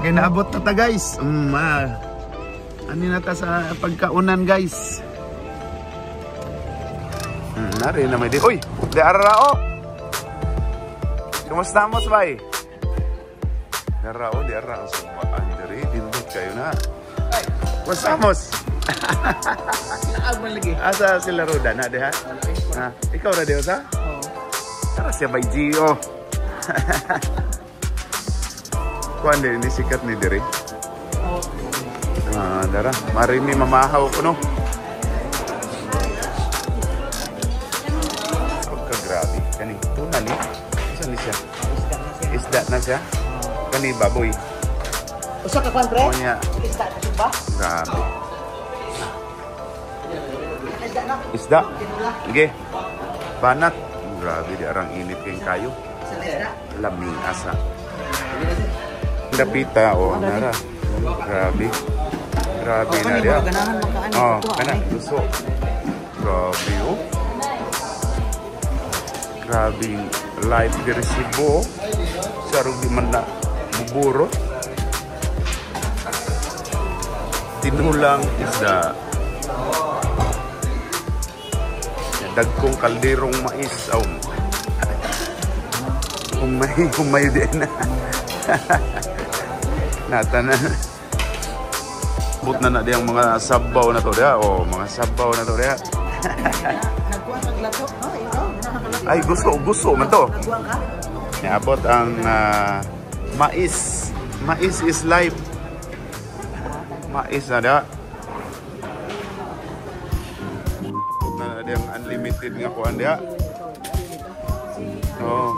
Kaya naabot na ta guys. Ano na ta sa pagkaunan guys. Nari na may di. Uy! Di ararao! Kumusta mo bay? Di ararao, di ararao. Sumpaan diri. Dindot kayo na. Kumusta mo? Asa sila Roda na di ha? Ikaw na di sa? Tara siya bay Gio. Kuan din ni sikat ni diri. Dara, marimi mamahaw ko no. Grabe kani tuna ni. Isa ni siya. Isda na siya. Kani baboy. Usa ka kwan pre? Isda na siya ba? Grabe. Isda. Sige. Banat. Grabe di arang init kayong kayo. Laming asa. Dapita o nara. Grabe. Grabe na dia. Oh, kana gusto. Grabe oh. Grabe live di resibo. Sarong di man na buburo. Tinulang isda. Dagkong kalderong mais. Humay din na. Natanan. But na diyang mga sabaw na to dia. Oh, mga sabaw na to dia. Ay, gusto man to. Niabot ang mais. Mais is life. Mais na dia. Na diyang unlimited nga kuan dia. Oh,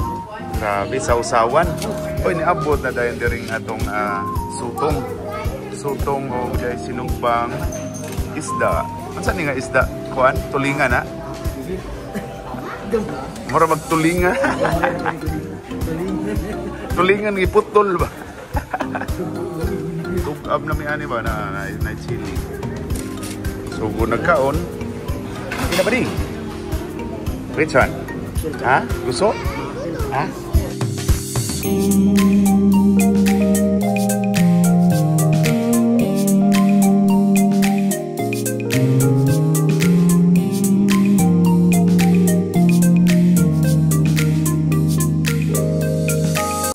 grabe sausawan. Oy, niabot na dayon diring atong sutong. Sutong o jay sinugbang isda. Unsa ni nga isda? Kuan, tulingan na. Mura magtulingan. Tulingan giputol ba? Tugab na mi ani ba na chili. So kung nagkaon, hindi na ba di? Which one? Ha? Gusto? Ha?